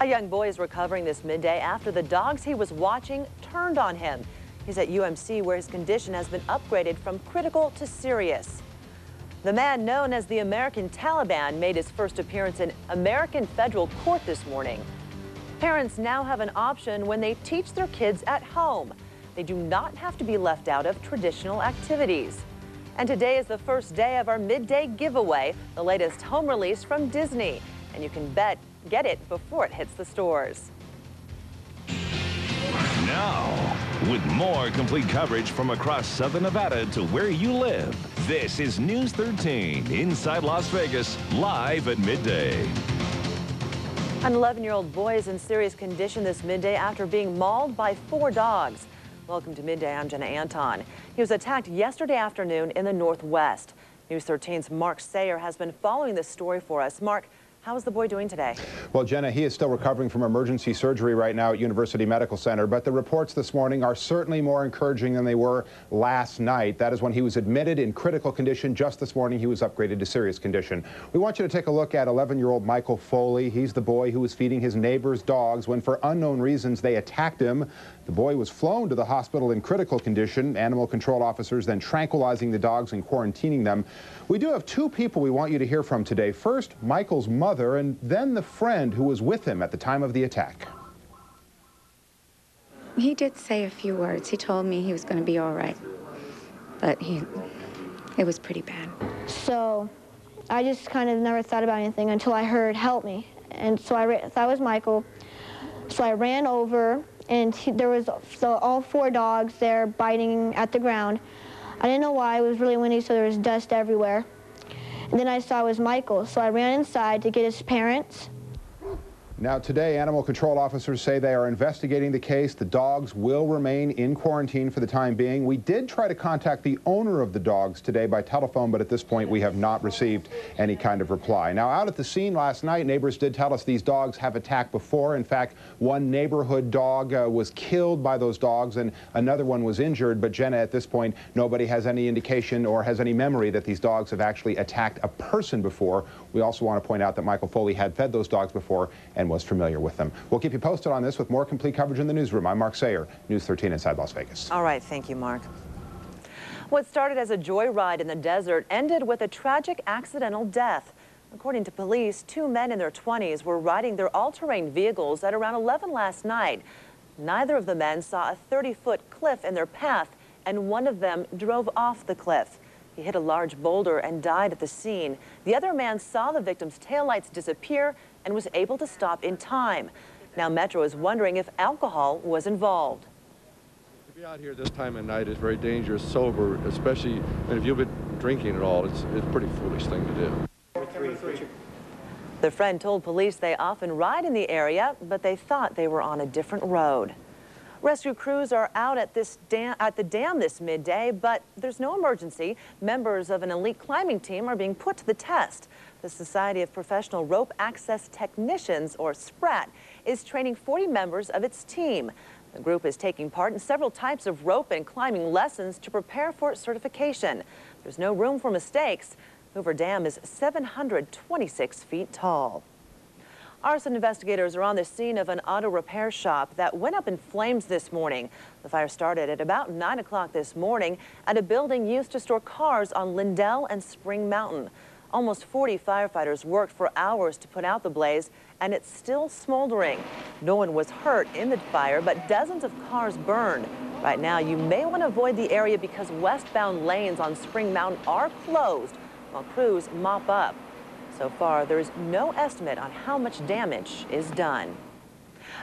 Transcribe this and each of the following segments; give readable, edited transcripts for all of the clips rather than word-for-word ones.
A young boy is recovering this midday after the dogs he was watching turned on him. He's at UMC, where his condition has been upgraded from critical to serious. The man known as the American Taliban made his first appearance in American federal court this morning. Parents now have an option when they teach their kids at home. They do not have to be left out of traditional activities. And today is the first day of our midday giveaway, the latest home release from Disney. And you can get it before it hits the stores. Now, with more complete coverage from across southern Nevada to where you live, this is News 13 inside Las Vegas, live at midday. An 11-year-old boy is in serious condition this midday after being mauled by 4 dogs. Welcome to Midday. I'm Jena Anton. He was attacked yesterday afternoon in the Northwest. News 13's Mark Sayer has been following this story for us. Mark, how is the boy doing today? Well, Jenna, he is still recovering from emergency surgery right now at University Medical Center, but the reports this morning are certainly more encouraging than they were last night. That is when he was admitted in critical condition. Just this morning, he was upgraded to serious condition. We want you to take a look at 11-year-old Michael Foley. He's the boy who was feeding his neighbor's dogs when, for unknown reasons, they attacked him. The boy was flown to the hospital in critical condition. Animal control officers then tranquilizing the dogs and quarantining them. We do have 2 people we want you to hear from today. First, Michael's mother, and then the friend who was with him at the time of the attack. He did say a few words. He told me he was going to be all right, but it was pretty bad. So I just kind of never thought about anything until I heard "help me," and so I thought it was Michael. So I ran over, and there was all 4 dogs there biting at the ground. I didn't know why. It was really windy, so there was dust everywhere. And then I saw it was Michael, so I ran inside to get his parents. Now today, animal control officers say they are investigating the case. The dogs will remain in quarantine for the time being. We did try to contact the owner of the dogs today by telephone, but at this point we have not received any kind of reply. Now, out at the scene last night, neighbors did tell us these dogs have attacked before. In fact, one neighborhood dog was killed by those dogs and another one was injured. But Jenna, at this point, nobody has any indication or has any memory that these dogs have actually attacked a person before. We also want to point out that Michael Foley had fed those dogs before and was familiar with them. We'll keep you posted on this with more complete coverage in the newsroom. I'm Mark Sayer, News 13 inside Las Vegas. All right, thank you, Mark. What started as a joyride in the desert ended with a tragic accidental death. According to police, 2 men in their 20s were riding their all-terrain vehicles at around 11 last night. Neither of the men saw a 30-foot cliff in their path, and one of them drove off the cliff. He hit a large boulder and died at the scene. The other man saw the victim's taillights disappear and was able to stop in time. Now Metro is wondering if alcohol was involved. To be out here this time of night is very dangerous, sober, especially if you've been drinking at all. It's a pretty foolish thing to do. The friend told police they often ride in the area, but they thought they were on a different road. Rescue crews are out at the dam this midday, but there's no emergency. Members of an elite climbing team are being put to the test. The Society of Professional Rope Access Technicians, or SPRAT, is training 40 members of its team. The group is taking part in several types of rope and climbing lessons to prepare for certification. There's no room for mistakes. Hoover Dam is 726 feet tall. Arson investigators are on the scene of an auto repair shop that went up in flames this morning. The fire started at about 9 o'clock this morning at a building used to store cars on Lindell and Spring Mountain. Almost 40 firefighters worked for hours to put out the blaze, and it's still smoldering. No one was hurt in the fire, but dozens of cars burned. Right now, you may want to avoid the area because westbound lanes on Spring Mountain are closed while crews mop up. So far, there is no estimate on how much damage is done.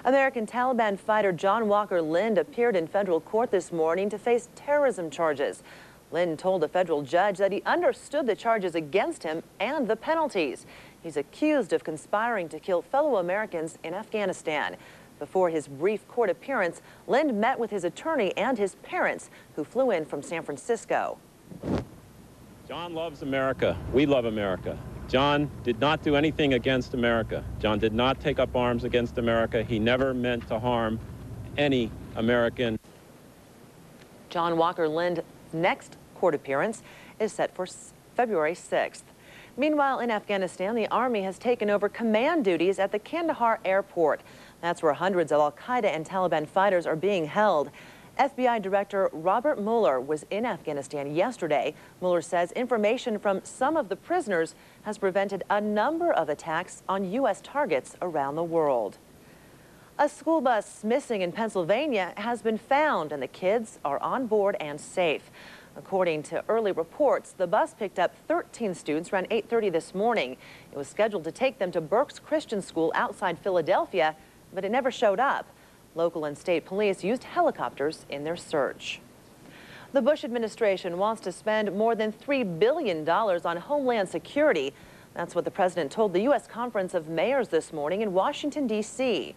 American Taliban fighter John Walker Lind appeared in federal court this morning to face terrorism charges. Lind told a federal judge that he understood the charges against him and the penalties. He's accused of conspiring to kill fellow Americans in Afghanistan. Before his brief court appearance, Lind met with his attorney and his parents, who flew in from San Francisco. John loves America. We love America. John did not do anything against America. John did not take up arms against America. He never meant to harm any American. John Walker Lind's next court appearance is set for February 6th. Meanwhile, in Afghanistan, the Army has taken over command duties at the Kandahar airport. That's where hundreds of al-Qaeda and Taliban fighters are being held. FBI Director Robert Mueller was in Afghanistan yesterday. Mueller says information from some of the prisoners has prevented a number of attacks on U.S. targets around the world. A school bus missing in Pennsylvania has been found, and the kids are on board and safe. According to early reports, the bus picked up 13 students around 8:30 this morning. It was scheduled to take them to Berks Christian School outside Philadelphia, but it never showed up. Local and state police used helicopters in their search. The Bush administration wants to spend more than $3 billion on homeland security. That's what the president told the U.S. Conference of Mayors this morning in Washington, D.C.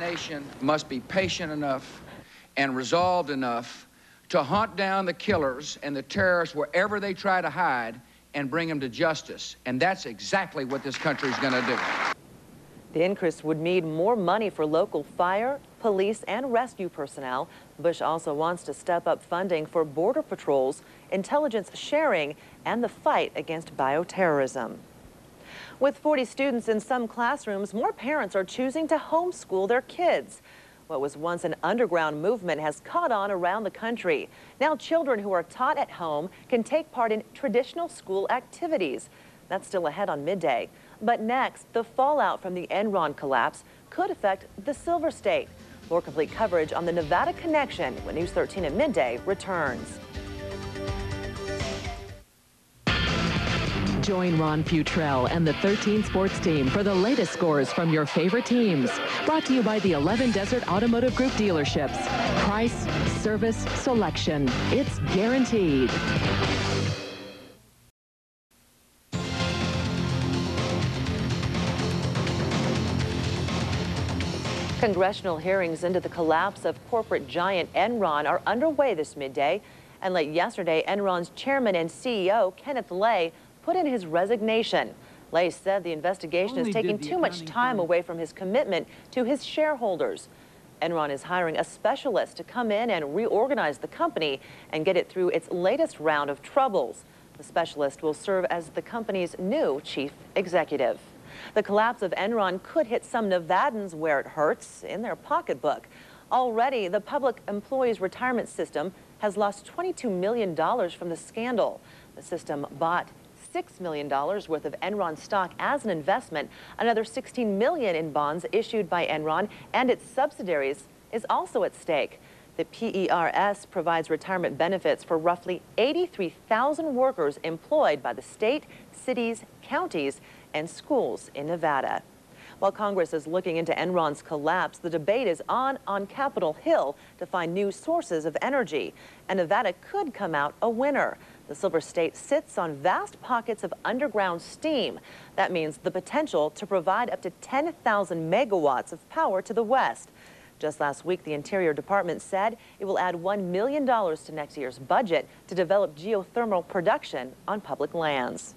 Nation must be patient enough and resolved enough to hunt down the killers and the terrorists wherever they try to hide and bring them to justice. And that's exactly what this country is going to do. The increase would mean more money for local fire, police, and rescue personnel. Bush also wants to step up funding for border patrols, intelligence sharing, and the fight against bioterrorism. With 40 students in some classrooms, more parents are choosing to homeschool their kids. What was once an underground movement has caught on around the country. Now children who are taught at home can take part in traditional school activities. That's still ahead on Midday. But next, the fallout from the Enron collapse could affect the Silver State. More complete coverage on the Nevada connection when News 13 at Midday returns. Join Ron Futrell and the 13 Sports Team for the latest scores from your favorite teams. Brought to you by the 11 Desert Automotive Group dealerships. Price, service, selection. It's guaranteed. Congressional hearings into the collapse of corporate giant Enron are underway this midday. And late yesterday, Enron's chairman and CEO, Kenneth Lay, put in his resignation. Lay said the investigation is taking too much time away from his commitment to his shareholders. Enron is hiring a specialist to come in and reorganize the company and get it through its latest round of troubles. The specialist will serve as the company's new chief executive. The collapse of Enron could hit some Nevadans where it hurts, in their pocketbook. Already, the public employees retirement system has lost $22 million from the scandal. The system bought $6 million worth of Enron stock as an investment. Another $16 million in bonds issued by Enron and its subsidiaries is also at stake. The PERS provides retirement benefits for roughly 83,000 workers employed by the state, cities, counties, and schools in Nevada. While Congress is looking into Enron's collapse, the debate is on Capitol Hill to find new sources of energy, and Nevada could come out a winner. The Silver State sits on vast pockets of underground steam. That means the potential to provide up to 10,000 megawatts of power to the west. Just last week, the Interior Department said it will add $1 million to next year's budget to develop geothermal production on public lands.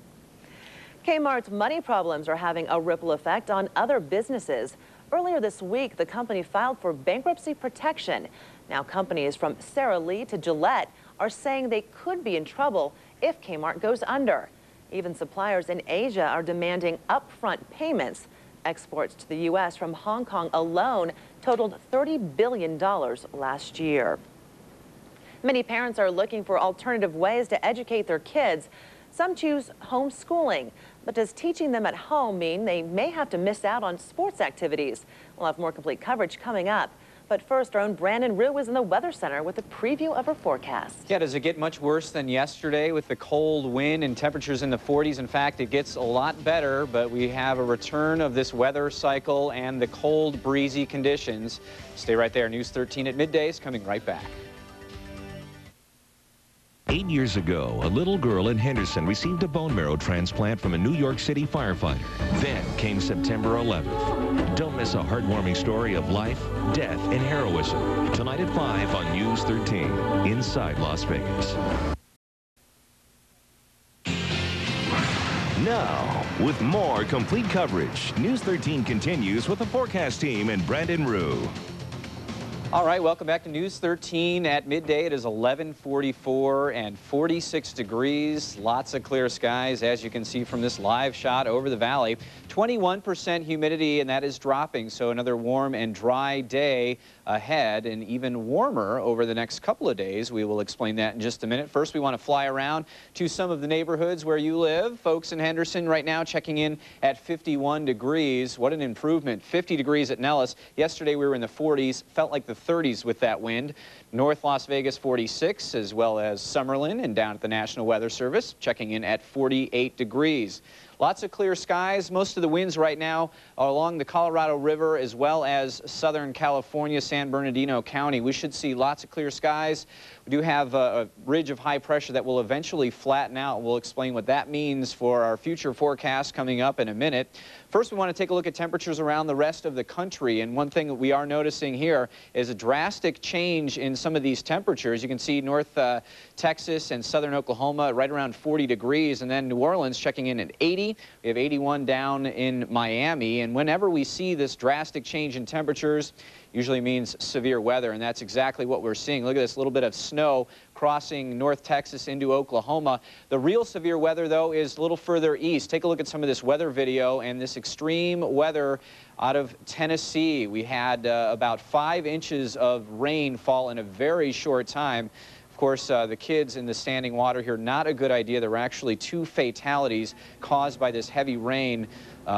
Kmart's money problems are having a ripple effect on other businesses. Earlier this week, the company filed for bankruptcy protection. Now, companies from Sara Lee to Gillette are saying they could be in trouble if Kmart goes under. Even suppliers in Asia are demanding upfront payments. Exports to the U.S. from Hong Kong alone totaled $30 billion last year. Many parents are looking for alternative ways to educate their kids. Some choose homeschooling, but does teaching them at home mean they may have to miss out on sports activities? We'll have more complete coverage coming up. But first, our own Brandon Roux is in the Weather Center with a preview of her forecast. Yeah, does it get much worse than yesterday with the cold wind and temperatures in the 40s? In fact, it gets a lot better, but we have a return of this weather cycle and the cold, breezy conditions. Stay right there. News 13 at midday is coming right back. 8 years ago, a little girl in Henderson received a bone marrow transplant from a New York City firefighter. Then came September 11th. Don't miss a heartwarming story of life, death, and heroism. Tonight at 5 on News 13, inside Las Vegas. Now, with more complete coverage, News 13 continues with the forecast team and Brandon Roux. All right, welcome back to News 13 at midday. It is 11:44 and 46 degrees. Lots of clear skies, as you can see from this live shot over the valley. 21% humidity, and that is dropping. So another warm and dry day ahead, and even warmer over the next couple of days. We will explain that in just a minute. First, we want to fly around to some of the neighborhoods where you live. Folks in Henderson right now checking in at 51 degrees. What an improvement. 50 degrees at Nellis. Yesterday we were in the 40s. Felt like the 30s with that wind. North Las Vegas 46, as well as Summerlin, and down at the National Weather Service checking in at 48 degrees. Lots of clear skies. Most of the winds right now are along the Colorado River as well as Southern California, San Bernardino County. We should see lots of clear skies. We do have a ridge of high pressure that will eventually flatten out. We'll explain what that means for our future forecast coming up in a minute. First, we want to take a look at temperatures around the rest of the country. And one thing that we are noticing here is a drastic change in some of these temperatures. You can see North Texas and Southern Oklahoma right around 40 degrees. And then New Orleans checking in at 80. We have 81 down in Miami. And whenever we see this drastic change in temperatures, usually means severe weather, and that's exactly what we're seeing. Look at this little bit of snow crossing North Texas into Oklahoma. The real severe weather, though, is a little further east. Take a look at some of this weather video and this extreme weather out of Tennessee. We had about 5 inches of rain fall in a very short time. Of course, the kids in the standing water here, not a good idea. There were actually 2 fatalities caused by this heavy rain,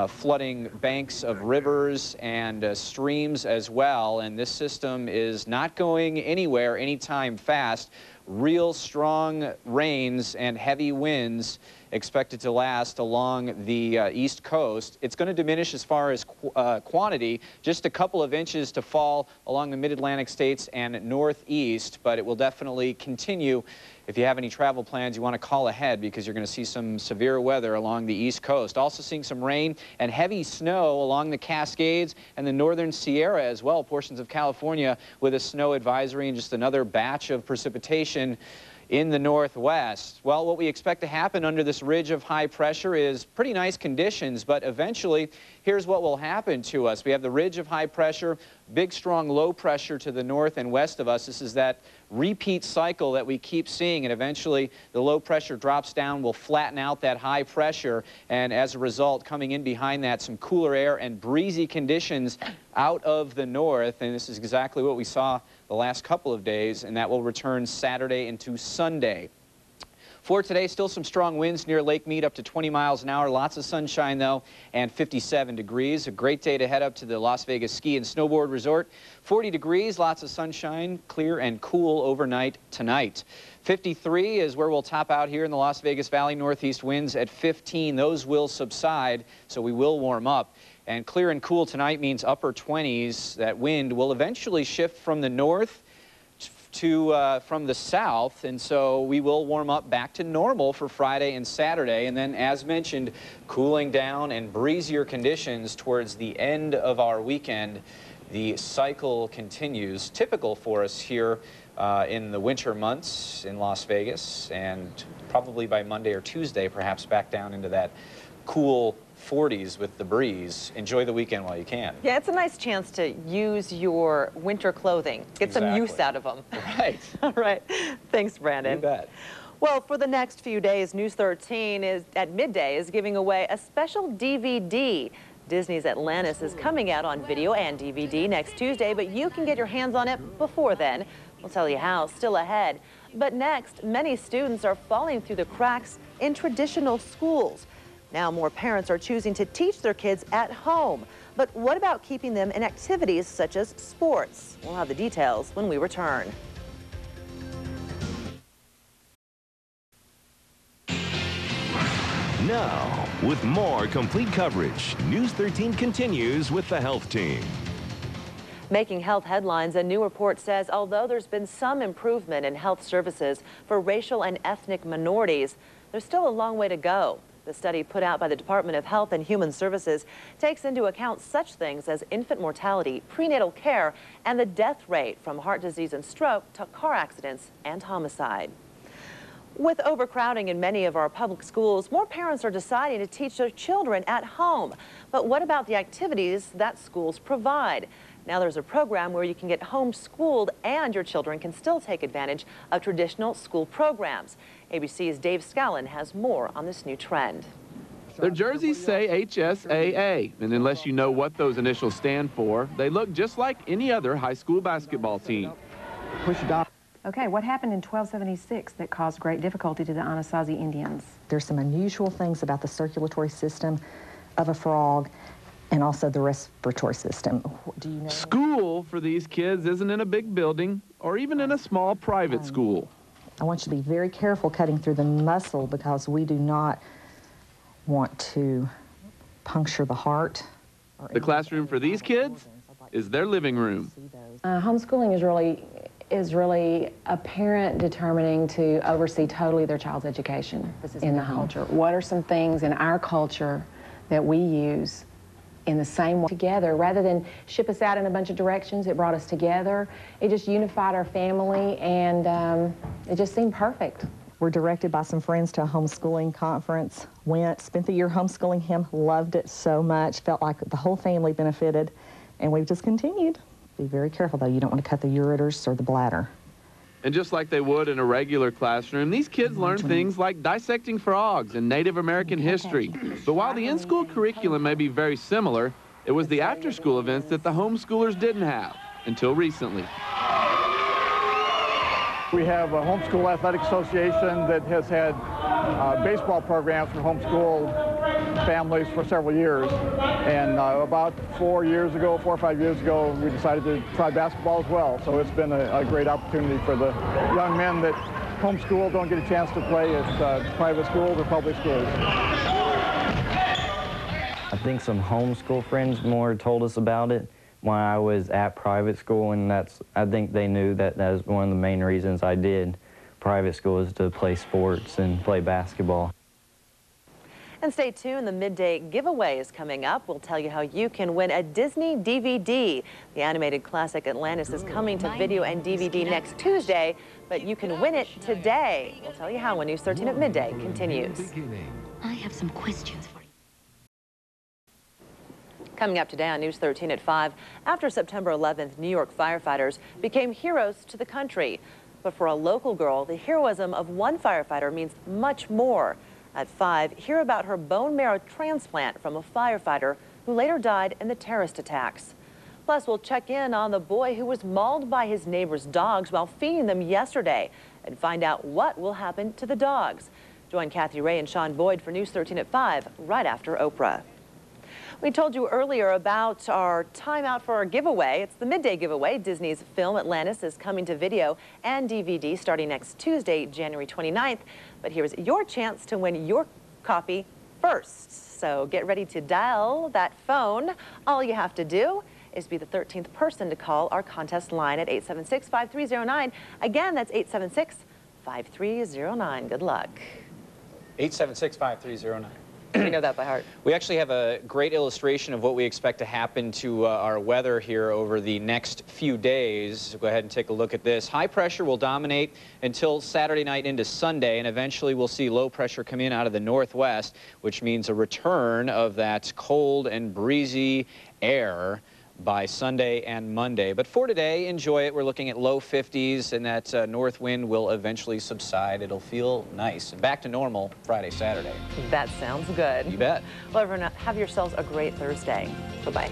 flooding banks of rivers and streams as well. And this system is not going anywhere anytime fast. Real strong rains and heavy winds expected to last along the East Coast. It's going to diminish as far as quantity, just a couple of inches to fall along the mid-Atlantic states and northeast, but it will definitely continue. If you have any travel plans, you want to call ahead because you're going to see some severe weather along the East Coast. Also seeing some rain and heavy snow along the Cascades and the northern Sierra as well, portions of California with a snow advisory and just another batch of precipitation in the northwest. Well, what we expect to happen under this ridge of high pressure is pretty nice conditions, but eventually, here's what will happen to us. We have the ridge of high pressure, big, strong, low pressure to the north and west of us. This is that repeat cycle that we keep seeing, and eventually the low pressure drops down, will flatten out that high pressure, and as a result, coming in behind that, some cooler air and breezy conditions out of the north, and this is exactly what we saw the last couple of days, and that will return Saturday into Sunday. For today, still some strong winds near Lake Mead, up to 20 miles an hour. Lots of sunshine, though, and 57 degrees. A great day to head up to the Las Vegas Ski and Snowboard Resort. 40 degrees, lots of sunshine, clear and cool overnight tonight. 53 is where we'll top out here in the Las Vegas Valley. Northeast winds at 15. Those will subside, so we will warm up. And clear and cool tonight means upper 20s. That wind will eventually shift from the north to from the south, and so we will warm up back to normal for Friday and Saturday, and then, as mentioned, cooling down and breezier conditions towards the end of our weekend. The cycle continues, typical for us here in the winter months in Las Vegas, and probably by Monday or Tuesday, perhaps back down into that cool 40s with the breeze. Enjoy the weekend while you can. Yeah, it's a nice chance to use your winter clothing. Get some use out of them. Right. All right. Thanks, Brandon. You bet. Well, for the next few days, News 13 is at midday is giving away a special DVD. Disney's Atlantis is coming out on video and DVD next Tuesday, but you can get your hands on it before then. We'll tell you how, still ahead. But next, many students are falling through the cracks in traditional schools. Now more parents are choosing to teach their kids at home. But what about keeping them in activities such as sports? We'll have the details when we return. Now, with more complete coverage, News 13 continues with the health team. Making health headlines, a new report says although there's been some improvement in health services for racial and ethnic minorities, there's still a long way to go. The study put out by the Department of Health and Human Services takes into account such things as infant mortality, prenatal care, and the death rate from heart disease and stroke to car accidents and homicide. With overcrowding in many of our public schools, more parents are deciding to teach their children at home. But what about the activities that schools provide? Now there's a program where you can get homeschooled and your children can still take advantage of traditional school programs. ABC's Dave Scallon has more on this new trend. Their jerseys say HSAA, and unless you know what those initials stand for, they look just like any other high school basketball team. Push it down. Okay, what happened in 1276 that caused great difficulty to the Anasazi Indians? There's some unusual things about the circulatory system of a frog and also the respiratory system. Do you know? School for these kids isn't in a big building or even in a small private school. I want you to be very careful cutting through the muscle because we do not want to puncture the heart. The classroom for these kids is their living room. Homeschooling is really a parent determining to oversee totally their child's education in the home. What are some things in our culture that we use in the same way together? Rather than ship us out in a bunch of directions, it brought us together. It just unified our family, and it just seemed perfect. We're directed by some friends to a homeschooling conference. Went, spent the year homeschooling him, loved it so much, felt like the whole family benefited, and we've just continued. Be very careful, though. You don't want to cut the ureters or the bladder. And just like they would in a regular classroom, these kids learn things like dissecting frogs and Native American history. But while the in-school curriculum may be very similar, it was the after-school events that the homeschoolers didn't have until recently. We have a homeschool athletic association that has had baseball programs for homeschool families for several years. And about 4 or 5 years ago, we decided to try basketball as well. So it's been a great opportunity for the young men that homeschool don't get a chance to play at private schools or public schools. I think some homeschool friends more told us about it when I was at private school, and I think they knew that was one of the main reasons I did private school, is to play sports and play basketball. And stay tuned, the midday giveaway is coming up. We'll tell you how you can win a Disney DVD. The animated classic Atlantis is coming to video and DVD next Tuesday, but you can win it today. We'll tell you how when News 13 at midday continues. I have some questions for you. Coming up today on News 13 at 5, after September 11th, New York firefighters became heroes to the country. But for a local girl, the heroism of one firefighter means much more. At 5, hear about her bone marrow transplant from a firefighter who later died in the terrorist attacks. Plus, we'll check in on the boy who was mauled by his neighbor's dogs while feeding them yesterday and find out what will happen to the dogs. Join Kathy Ray and Sean Boyd for News 13 at 5 right after Oprah. We told you earlier about our timeout for our giveaway. It's the midday giveaway. Disney's film Atlantis is coming to video and DVD starting next Tuesday, January 29th. But here's your chance to win your copy first. So get ready to dial that phone. All you have to do is be the 13th person to call our contest line at 876-5309. Again, that's 876-5309. Good luck. 876-5309. You know that by heart. We actually have a great illustration of what we expect to happen to our weather here over the next few days. Go ahead and take a look at this. High pressure will dominate until Saturday night into Sunday, and eventually we'll see low pressure come in out of the northwest, which means a return of that cold and breezy air by Sunday and Monday. But for today, enjoy it. We're looking at low 50s, and that north wind will eventually subside. It'll feel nice. And back to normal Friday, Saturday. That sounds good. You bet. Well, everyone, have yourselves a great Thursday. Bye-bye.